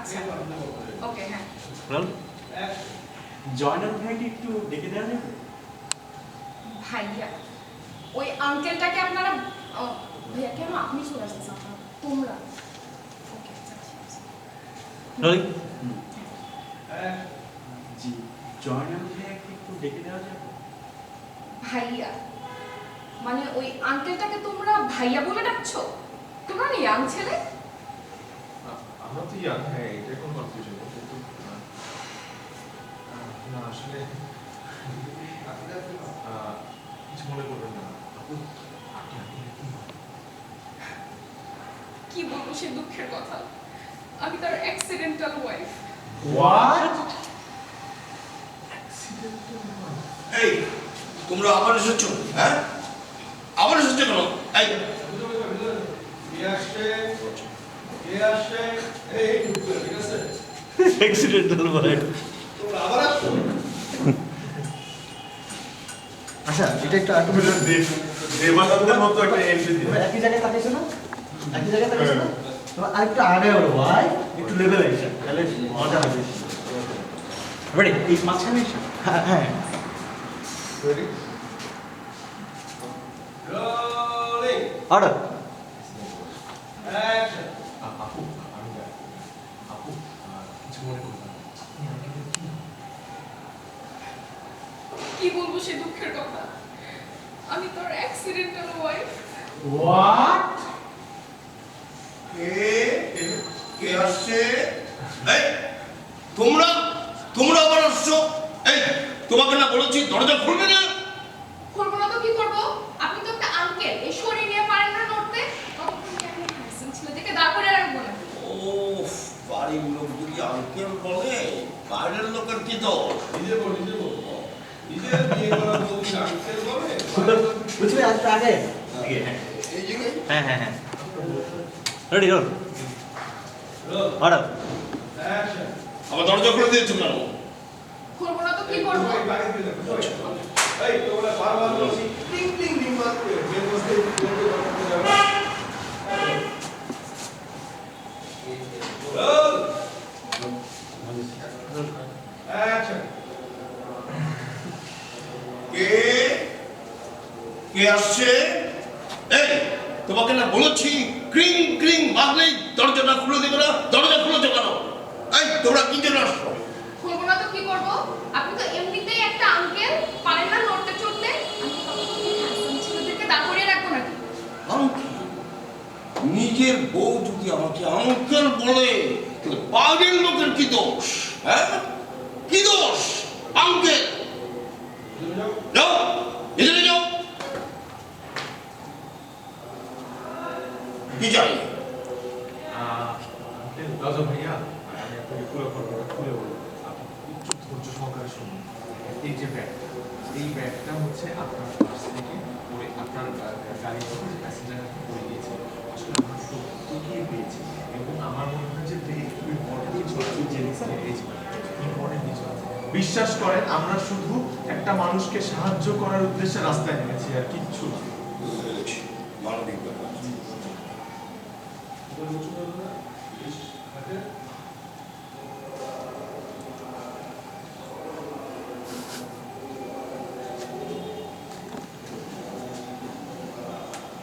আচ্ছা ওকে হ্যাঁ জয়নাল ভাইকে একটু ডেকে দেওয়া যাবে? ভাইয়া ওই আঙ্কেলটাকে আপনারা ভাইয়া কেন আপনি চলে আসতেছেন আপনারা তোমরা ওকে জি, জয়নাল ভাইকে একটু ডেকে দেওয়া যাবে? ভাইয়া মানে ওই আঙ্কেলটাকে তোমরা ভাইয়া বলে ডাকছো? তোমরা না ইয়াং ছেলে? আমরা তো ইয়াং, হ্যাঁ, এটা কোনো কনফিউশন নেই, কিন্তু না আসলে কিছু মনে করবেন না। কি বলবো সে দুঃখের কথা, আমি তার অ্যাক্সিডেন্টাল ওয়াইফ। হোয়াট? এই তোমরা আবার এসেছো? হ্যাঁ আবার এসেছো কেন? এই অ্যাক্সিডেন্টাল ভাই। তোমরা আবার আসছো? আচ্ছা এটা একটু আগে দেবানন্দের মতো একটা এন্ট্রি দিন। একই জায়গায় তাকিয়েছো না? একই জায়গায় তাকিয়েছো না? তোমার আরেকটু আগে হলো ভাই, একটু লেভেল আইসা তাহলে মজা হবে। রেডি? এই মাঝখানে এসে? হ্যাঁ হ্যাঁ রেডি রোলিং অর্ডার। অ্যাকশন। আপু আমি আপু কিছু মনে করবেন না। কি বলবো সে দুঃখের কথা, আমি তার অ্যাক্সিডেন্টাল ওয়াইফ। হোয়াট? কে কে আসছে? এই তোমরা তোমরা আবার আসছো? এই তোমাকে না বলেছি দরজা খুলবে না? করবো না তো কি করবো? আপনি তো একটা আঙ্কেল, এই শরীর নিয়ে পারেন না নড়তে। ততক্ষণ কি আমি হ্যান্ডসাম ছেলেদেরকে দাঁড় করে রাখবো না? ও বাড়ির লোক যদি আঙ্কেল বলে, বাইরের লোকের কি দোষ? নিজে নিজের বিয়ে করা বউকে আঙ্কেল বলে? বুঝলি আরেকটু আগে। এই জায়গায় হ্যাঁ হ্যাঁ হ্যাঁ রেডি রোল অর্ডার। অ্যাকশন। আমার দরজা খুলে দিয়েছো কেন? করবো না তো কি করবো? এই তোমরা বারবার বলছি টিং টিং টিং মারতে বের বসতে বলতে করতে যাবে। Roll action. কে কে আসছে? এই তোমাকে না বলেছি ক্রিং ক্রিং মারলেই দরজাটা খুলে দেবে না? দরজা খুলেছো কেন? এই তোমরা কি জন্য আসছো? করবো না তো কি করবো? আপনি তো এমনিতেই একটা আঙ্কেল, পারেন না নড়তে চড়তে। আমি তো ততক্ষণ কি হ্যান্ডসাম ছেলেদেরকে দাঁড় করিয়ে রাখবো নাকি? আঙ্কেল? নিজের বউ যদি আমাকে আঙ্কেল বলে, তাহলে বাইরের লোকের কি দোষ? হ্যাঁ কি দোষ? আঙ্কেল যাও এখানে যাও। কি চাই? রাজা ভাইয়া, আমি আপনাকে পুরো ঘটনাটা খুলে বলবো, আপনি একটু ধৈর্য সহকারে শুনুন। এই যে ব্যাগটা, এই ব্যাগটা হচ্ছে আপনার পার্স থেকে পড়ে আপনার গাড়ি থেকে যে প্যাসেঞ্জার পড়ে গিয়েছে। আসলে আমরা সত্যি গিয়ে পেয়েছি, এবং আমার মনে হয় যে একটু ইম্পর্টেন্ট কিছু আছে, জিনিসটা পেয়েছি ইম্পর্টেন্ট কিছু আছে। বিশ্বাস করেন আমরা শুধু একটা মানুষকে সাহায্য করার উদ্দেশ্যে রাস্তায় নেমেছি, আর কিচ্ছু না। মানবিক ব্যাপার।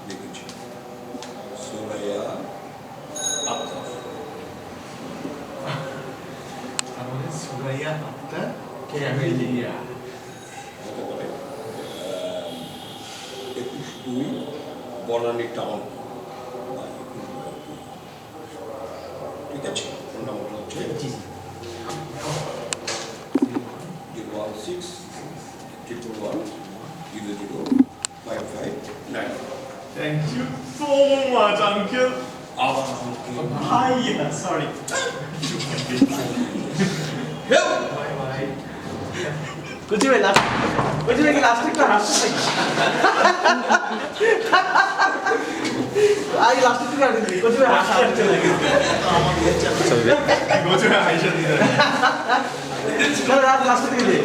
দেখেছি সোরাইয়া আক্তার। আমাদের সুরাইয়া আক্তার ক্যামেলিয়া। হতে পারে 21-2 বনানী টাউন। ঠিক আছে, ফোন নাম্বারটা হচ্ছে 016-111-005559। Thank you so much, uncle. আবার আমাকে Bye. Sorry. হেউ! Bye bye. কুচি ভাই লাস্ট, কুচি ভাই কি লাস্ট একটু হাসছে? আই লাস্ট একটু কাটে দিই, কুচি ভাই হাসছে একটু লাগে। Go to Aisha. না লাস্ট থেকে দিই।